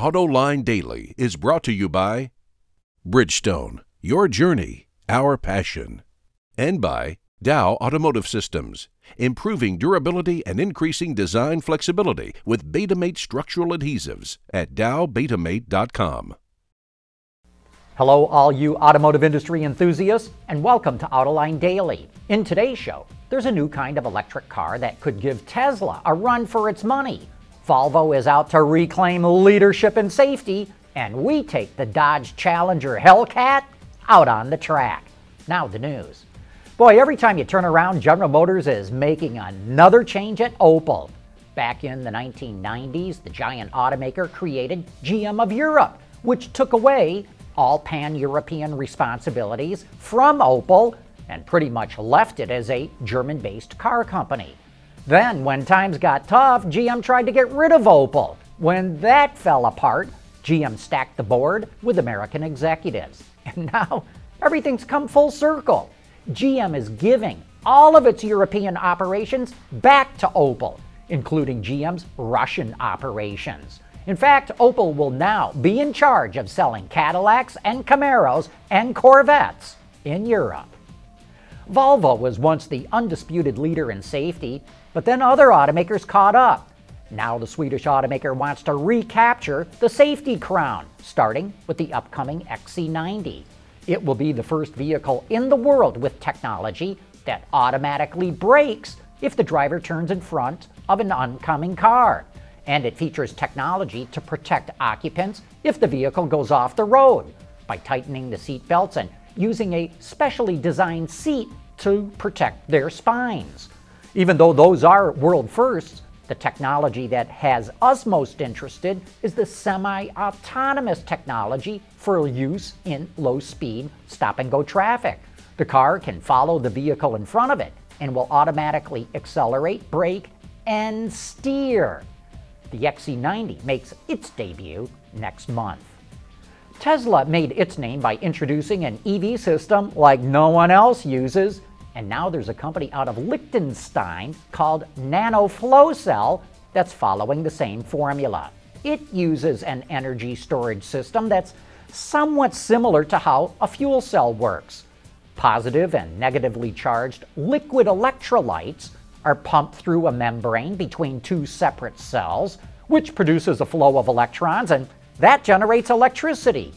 Autoline Daily is brought to you by Bridgestone, your journey, our passion, and by Dow Automotive Systems, improving durability and increasing design flexibility with Betamate structural adhesives at dowbetamate.com. Hello, all you automotive industry enthusiasts, and welcome to Autoline Daily. In today's show, there's a new kind of electric car that could give Tesla a run for its money. Volvo is out to reclaim leadership in safety, and we take the Dodge Challenger Hellcat out on the track. Now the news. Boy, every time you turn around, General Motors is making another change at Opel. Back in the 1990s, the giant automaker created GM of Europe, which took away all pan-European responsibilities from Opel and pretty much left it as a German-based car company. Then, when times got tough, GM tried to get rid of Opel. When that fell apart, GM stacked the board with American executives. And now, everything's come full circle. GM is giving all of its European operations back to Opel, including GM's Russian operations. In fact, Opel will now be in charge of selling Cadillacs and Camaros and Corvettes in Europe. Volvo was once the undisputed leader in safety, but then other automakers caught up. Now the Swedish automaker wants to recapture the safety crown, starting with the upcoming XC90. It will be the first vehicle in the world with technology that automatically brakes if the driver turns in front of an oncoming car. And it features technology to protect occupants if the vehicle goes off the road by tightening the seat belts and using a specially designed seat to protect their spines. Even though those are world firsts, the technology that has us most interested is the semi-autonomous technology for use in low-speed stop-and-go traffic. The car can follow the vehicle in front of it and will automatically accelerate, brake, and steer. The XC90 makes its debut next month. Tesla made its name by introducing an EV system like no one else uses, and now there's a company out of Liechtenstein called nanoFlowCell that's following the same formula. It uses an energy storage system that's somewhat similar to how a fuel cell works. Positive and negatively charged liquid electrolytes are pumped through a membrane between two separate cells, which produces a flow of electrons, and that generates electricity.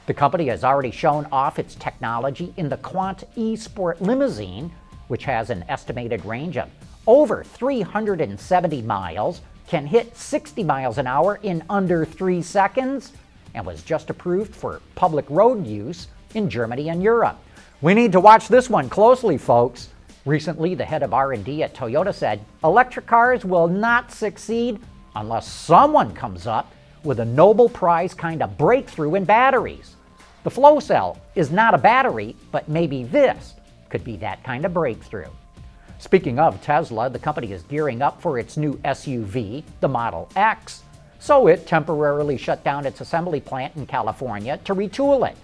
The company has already shown off its technology in the Quant e-Sportlimousine, which has an estimated range of over 370 miles, can hit 60 miles an hour in under 3 seconds, and was just approved for public road use in Germany and Europe. We need to watch this one closely, folks. Recently, the head of R&D at Toyota said, electric cars will not succeed unless someone comes up with a Nobel Prize kind of breakthrough in batteries. The flow cell is not a battery, but maybe this could be that kind of breakthrough. Speaking of Tesla, the company is gearing up for its new SUV, the Model X, so it temporarily shut down its assembly plant in California to retool it.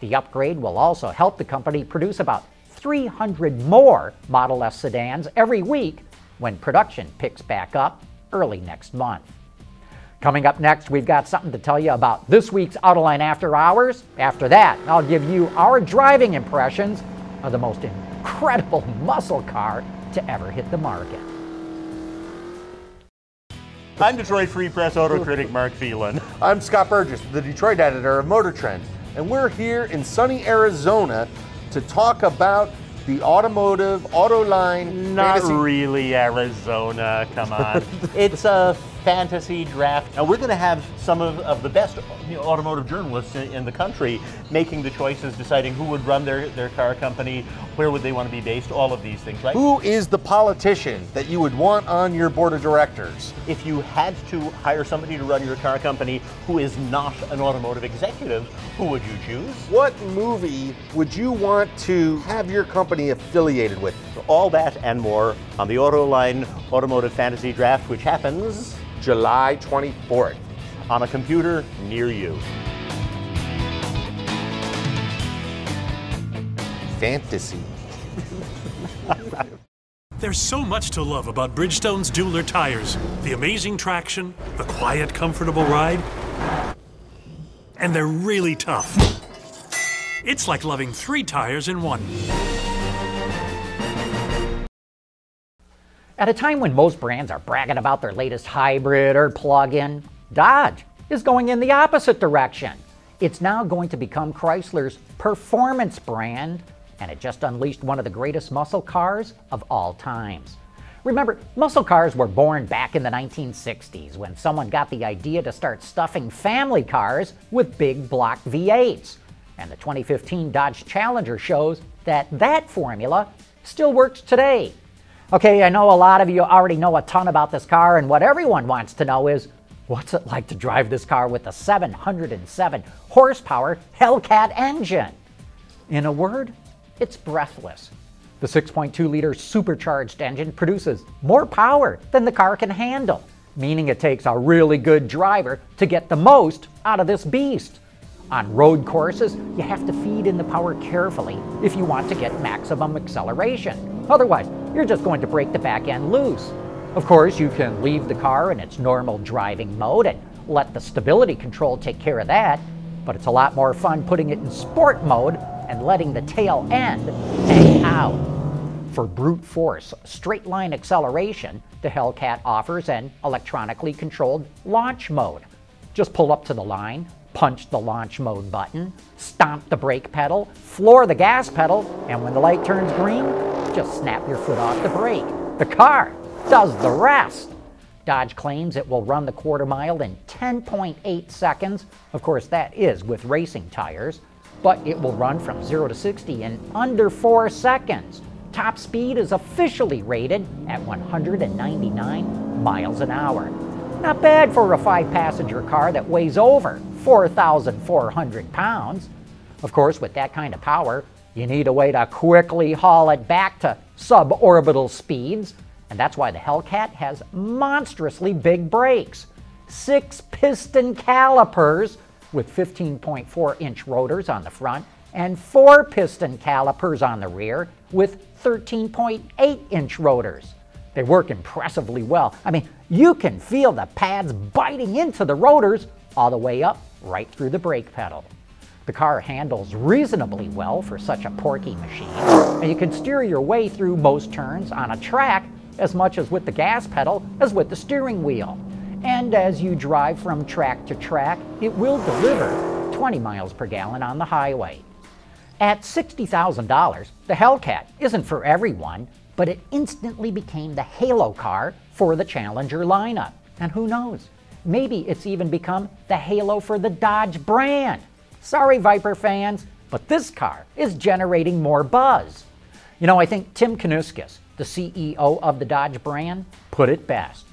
The upgrade will also help the company produce about 300 more Model S sedans every week when production picks back up early next month. Coming up next, we've got something to tell you about this week's Autoline After Hours. After that, I'll give you our driving impressions of the most incredible muscle car to ever hit the market. I'm Detroit Free Press auto critic Mark Phelan. I'm Scott Burgess, the Detroit editor of Motor Trend, and we're here in sunny Arizona to talk about the automotive Autoline. Not really Arizona, come on. It's a fantasy draft. Now we're going to have some of the best automotive journalists in the country making the choices, deciding who would run their car company, where would they want to be based, all of these things, right? Who is the politician that you would want on your board of directors? If you had to hire somebody to run your car company who is not an automotive executive, who would you choose? What movie would you want to have your company affiliated with? All that and more on the Autoline Automotive Fantasy Draft, which happens July 24th. On a computer near you. Fantasy. There's so much to love about Bridgestone's Dueler tires. The amazing traction, the quiet, comfortable ride, and they're really tough. It's like loving 3 tires in one. At a time when most brands are bragging about their latest hybrid or plug-in, Dodge is going in the opposite direction. It's now going to become Chrysler's performance brand, and it just unleashed one of the greatest muscle cars of all times. Remember, muscle cars were born back in the 1960s when someone got the idea to start stuffing family cars with big block V8s. And the 2015 Dodge Challenger shows that that formula still works today. Okay, I know a lot of you already know a ton about this car, and what everyone wants to know is, what's it like to drive this car with a 707 horsepower Hellcat engine? In a word, it's breathless. The 6.2-liter supercharged engine produces more power than the car can handle, meaning it takes a really good driver to get the most out of this beast. On road courses, you have to feed in the power carefully if you want to get maximum acceleration. Otherwise, you're just going to break the back end loose. Of course, you can leave the car in its normal driving mode and let the stability control take care of that, but it's a lot more fun putting it in sport mode and letting the tail end hang out. For brute force, straight line acceleration, the Hellcat offers an electronically controlled launch mode. Just pull up to the line, punch the launch mode button, stomp the brake pedal, floor the gas pedal, and when the light turns green, just snap your foot off the brake. The car does the rest. Dodge claims it will run the quarter mile in 10.8 seconds. Of course, that is with racing tires, but it will run from 0 to 60 in under 4 seconds. Top speed is officially rated at 199 miles an hour. Not bad for a 5-passenger car that weighs over 4,400 pounds. Of course, with that kind of power, you need a way to quickly haul it back to suborbital speeds, and that's why the Hellcat has monstrously big brakes. 6-piston calipers with 15.4-inch rotors on the front and 4-piston calipers on the rear with 13.8-inch rotors. They work impressively well. I mean, you can feel the pads biting into the rotors all the way up right through the brake pedal. The car handles reasonably well for such a porky machine, and you can steer your way through most turns on a track as much as with the gas pedal as with the steering wheel. And as you drive from track to track, it will deliver 20 miles per gallon on the highway. At $60,000, the Hellcat isn't for everyone, but it instantly became the halo car for the Challenger lineup. And who knows, maybe it's even become the halo for the Dodge brand. Sorry, Viper fans, but this car is generating more buzz. You know, I think Tim Knuskis, the CEO of the Dodge brand, put it best.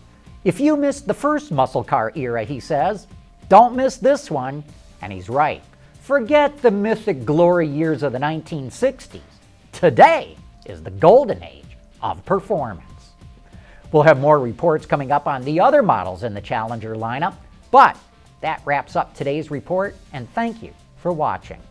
If you missed the first muscle car era, he says, don't miss this one. And he's right. Forget the mythic glory years of the 1960s. Today is the golden age of performance. We'll have more reports coming up on the other models in the Challenger lineup, but that wraps up today's report, and thank you for watching.